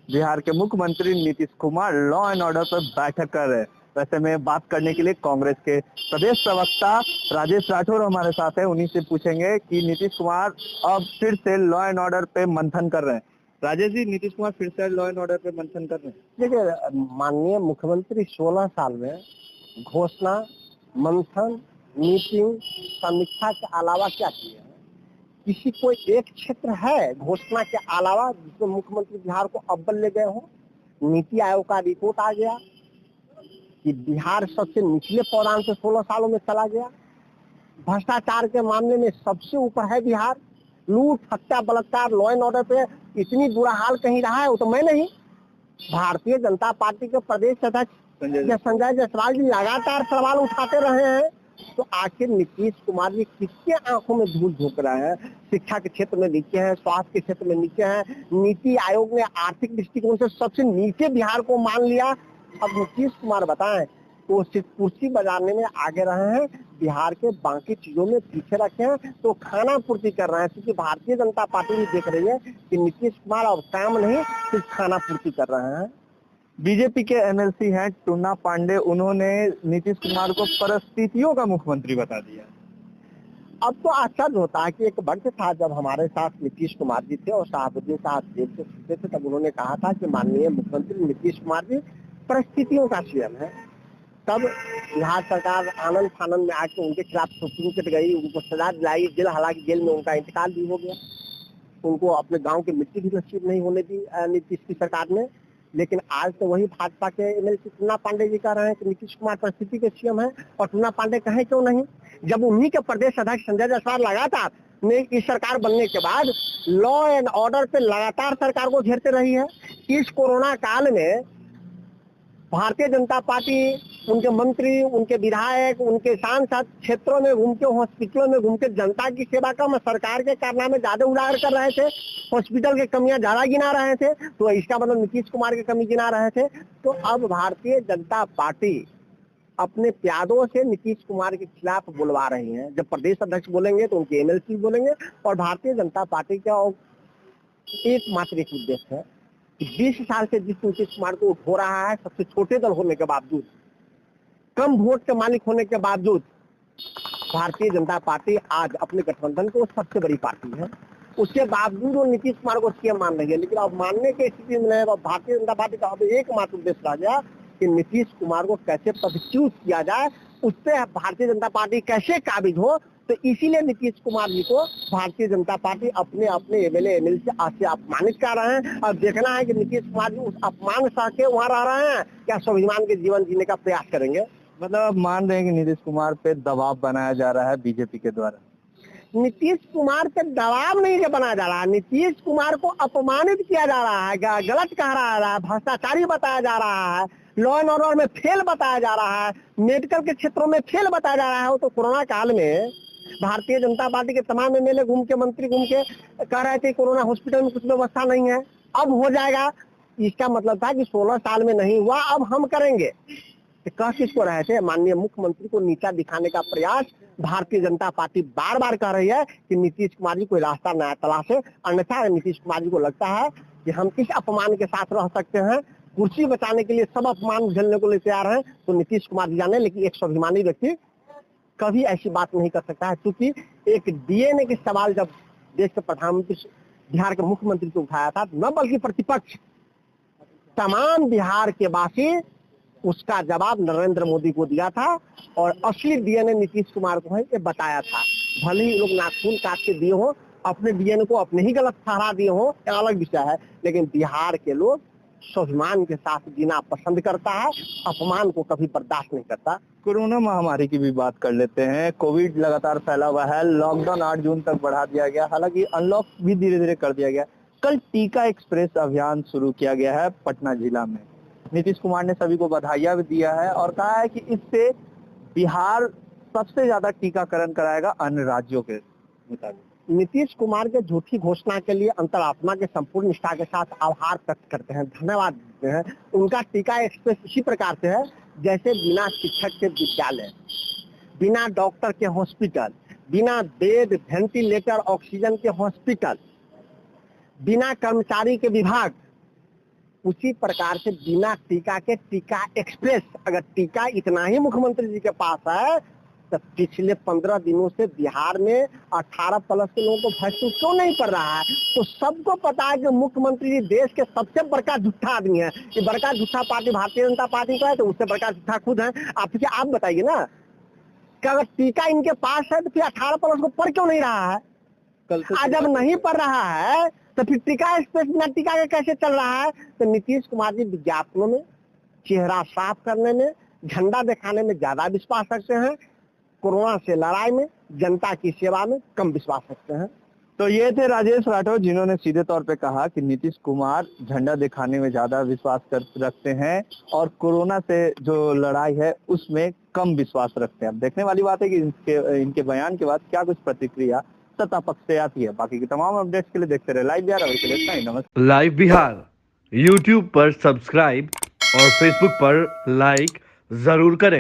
बिहार के मुख्यमंत्री Nitish Kumar law and order पर बैठक कर रहे हैं। वैसे में बात करने के लिए कांग्रेस के प्रदेश प्रवक्ता राजेश राठौर हमारे साथ है। उन्हीं से पूछेंगे कि नीतीश कुमार अब फिर से लॉ एंड ऑर्डर पे मंथन कर रहे हैं। राजेश जी, नीतीश कुमार फिर से लॉ एंड ऑर्डर पे मंथन कर रहे हैं। देखिए, माननीय मुख्यमंत्री 16 साल में घोषणा, मंथन, मीटिंग, समीक्षा के अलावा क्या किए हैं? किसी कोई एक क्षेत्र है घोषणा के अलावा जिसमें मुख्यमंत्री बिहार को अव्वल ले गए हो? नीति आयोग का रिपोर्ट आ गया कि बिहार सबसे निचले पौधान से 16 सालों में चला गया। भ्रष्टाचार के मामले में सबसे ऊपर है बिहार। लूट, हत्या, बलात्कार, लॉ एंड ऑर्डर पे इतनी बुरा हाल कहीं रहा है वो तो मैं नहीं, भारतीय जनता पार्टी के प्रदेश अध्यक्ष संजय जायसवाल जी लगातार सवाल उठाते रहे हैं। तो आखिर नीतीश कुमार जी किसके आंखों में धूल झोंक रहे हैं? शिक्षा के क्षेत्र में नीचे हैं, स्वास्थ्य के क्षेत्र में नीचे हैं। नीति आयोग ने आर्थिक दृष्टिकोण से सबसे नीचे बिहार को मान लिया। अब नीतीश कुमार बताएं, वो सिर्फ कुर्सी बजाने में आगे रहे हैं, बिहार के बाकी चीजों में पीछे रखे हैं। तो खाना पूर्ति कर रहे हैं, क्योंकि भारतीय जनता पार्टी भी देख रही है कि नीतीश कुमार अब काम नहीं सिर्फ खाना पूर्ति कर रहे हैं। बीजेपी के एमएलसी हैं टूना पांडे, उन्होंने नीतीश कुमार को परिस्थितियों का मुख्यमंत्री बता दिया। अब तो आश्चर्य होता है कि एक वक्त था जब हमारे साथ नीतीश कुमार जी थे और शहाबुद्दीन साहब जेल से छूटे थे, तब उन्होंने कहा था कि माननीय मुख्यमंत्री नीतीश कुमार जी परिस्थितियों का सीएम है। तब बिहार सरकार आनंद फानंद में आके उनके खिलाफ सुप्रीम कोर्ट गई, उनको सजा दिलाई जेल, हालांकि जेल में उनका इंतकाल भी हो गया। उनको अपने गांव की मिट्टी भी नसीब नहीं होने दी नीतीश की सरकार ने। लेकिन आज तो वही भाजपा के एमएलसी टूना पांडे जी कह रहे हैं कि नीतीश कुमार परिस्थिति के सीएम है। और टूना पांडे कहे क्यों नहीं, जब उन्हीं के प्रदेश अध्यक्ष संजय जायसवाल लगातार ने इस सरकार बनने के बाद लॉ एंड ऑर्डर पे लगातार सरकार को घेरते रही है। इस कोरोना काल में भारतीय जनता पार्टी, उनके मंत्री, उनके विधायक, उनके सांसद क्षेत्रों में घूम के, हॉस्पिटलों में घूम के जनता की सेवा कम, सरकार के कारनामे ज्यादा उजागर कर रहे थे, हॉस्पिटल की कमियां ज्यादा गिना रहे थे। तो इसका मतलब नीतीश कुमार की कमी गिना रहे थे। तो अब भारतीय जनता पार्टी अपने प्यादों से नीतीश कुमार के खिलाफ बुलवा रही है। जब प्रदेश अध्यक्ष बोलेंगे तो उनके एमएलसी बोलेंगे। और भारतीय जनता पार्टी का एकमात्र एक उद्देश्य है कि 20 साल से जिस नीतीश कुमार को हो रहा है, सबसे छोटे दल होने के बावजूद, कम वोट के मालिक होने के बावजूद, भारतीय जनता पार्टी आज अपने गठबंधन को सबसे बड़ी पार्टी है। उसके बावजूद वो नीतीश कुमार को सीएम मान रही है। लेकिन अब मानने की स्थिति में नहीं। भारतीय जनता पार्टी का अब एकमात्र उद्देश्य रह गया कि नीतीश कुमार को कैसे पदच्युत किया जाए, उस पर भारतीय जनता पार्टी कैसे काबिज हो। तो इसीलिए नीतीश कुमार जी को भारतीय जनता पार्टी अपने अपने एमएलए एमएलसी से अपमानित कर रहे हैं। और देखना है कि नीतीश कुमार जी उस अपमान सह के वहाँ रह रहे हैं क्या स्वाभिमान के जीवन जीने का प्रयास करेंगे। मतलब आप मान रहे हैं कि नीतीश कुमार पे दबाव बनाया जा रहा है बीजेपी के द्वारा? नीतीश कुमार पे दबाव नहीं बनाया जा रहा है, नीतीश कुमार को अपमानित किया जा रहा है, गलत कह रहा है, भ्रष्टाचारी बताया जा रहा है, लॉ एंड ऑर्डर में फेल बताया जा रहा है, मेडिकल के क्षेत्रों में फेल बताया जा रहा है। तो कोरोना काल में भारतीय जनता पार्टी के तमाम एमएलए घूम के, मंत्री घूम के कह रहे थे कोरोना हॉस्पिटल में कुछ व्यवस्था नहीं है, अब हो जाएगा। इसका मतलब था कि 16 साल में नहीं हुआ, अब हम करेंगे। कह किसको रहे थे? माननीय मुख्यमंत्री को नीचा दिखाने का प्रयास भारतीय जनता पार्टी बार बार कर रही है कि नीतीश कुमार जी कोई रास्ता नया तलाशे। अन्यथा नीतीश कुमार जी को लगता है कि हम किस अपमान के साथ रह सकते हैं, कुर्सी बचाने के लिए सब अपमान झेलने को लिए तैयार हैं। तो नीतीश कुमार जी जाने, लेकिन एक स्वाभिमानी व्यक्ति कभी ऐसी बात नहीं कर सकता है। क्योंकि एक डीएनए के सवाल जब देश के प्रधानमंत्री बिहार के मुख्यमंत्री को उठाया था, न बल्कि प्रतिपक्ष, तमाम बिहार के वासी, उसका जवाब नरेंद्र मोदी को दिया था। और असली डीएनए नीतीश कुमार को है ये बताया था। भले ही लोग नाखून काट के दिए हो, अपने डीएनए को अपने ही गलत ठहरा दिए हो, अलग विषय है। लेकिन बिहार के लोग स्वाभिमान के साथ जीना पसंद करता है, अपमान को कभी बर्दाश्त नहीं करता। कोरोना महामारी की भी बात कर लेते हैं। कोविड लगातार फैला हुआ है, लॉकडाउन 8 जून तक बढ़ा दिया गया, हालांकि अनलॉक भी धीरे धीरे कर दिया गया। कल टीका एक्सप्रेस अभियान शुरू किया गया है पटना जिला में। नीतीश कुमार ने सभी को बधाइयां भी दिया है और कहा है कि इससे बिहार सबसे ज्यादा टीकाकरण कराएगा अन्य राज्यों के मुताबिक। नीतीश कुमार के झूठी घोषणा के लिए अंतरात्मा के संपूर्ण निष्ठा के साथ आभार व्यक्त करते हैं, धन्यवाद देते हैं। उनका टीका एक्सप्रेस इसी प्रकार से है जैसे बिना शिक्षक के विद्यालय, बिना डॉक्टर के हॉस्पिटल, बिना बेड, वेंटिलेटर, ऑक्सीजन के हॉस्पिटल, बिना कर्मचारी के विभाग, उसी प्रकार से बिना टीका के टीका एक्सप्रेस, अगर टीका इतना ही मुख्यमंत्री जी के पास है तो पिछले 15 दिनों से बिहार में 18 प्लस के लोगों को वैक्सीन क्यों नहीं पड़ रहा है? तो सबको पता है कि मुख्यमंत्री जी देश के सबसे बड़का झूठा आदमी है। ये बड़का झूठा पार्टी भारतीय जनता पार्टी का है, तो उससे बड़का झूठा खुद है। आप बताइए ना कि अगर टीका इनके पास है तो फिर 18 प्लस को पड़ क्यों नहीं रहा है? आज जब नहीं पड़ रहा है तो फिर टीका एक्सप्रेस बिना टीका के कैसे चल रहा है? तो नीतीश कुमार जी विज्ञापनों में, चेहरा साफ करने में, झंडा दिखाने में ज्यादा विश्वास रखते हैं, कोरोना से लड़ाई में, जनता की सेवा में कम विश्वास रखते हैं। तो ये थे राजेश राठौर, जिन्होंने सीधे तौर पे कहा कि नीतीश कुमार झंडा दिखाने में ज्यादा विश्वास रखते हैं और कोरोना से जो लड़ाई है उसमें कम विश्वास रखते हैं। अब देखने वाली बात है कि इनके बयान के बाद क्या कुछ प्रतिक्रिया सत्ता पक्ष से आती है। बाकी की तमाम अपडेट्स के लिए देखते रहे लाइव बिहार। अभी के लिए इतना ही, नमस्कार। लाइव बिहार यूट्यूब पर सब्सक्राइब और फेसबुक पर लाइक जरूर करें।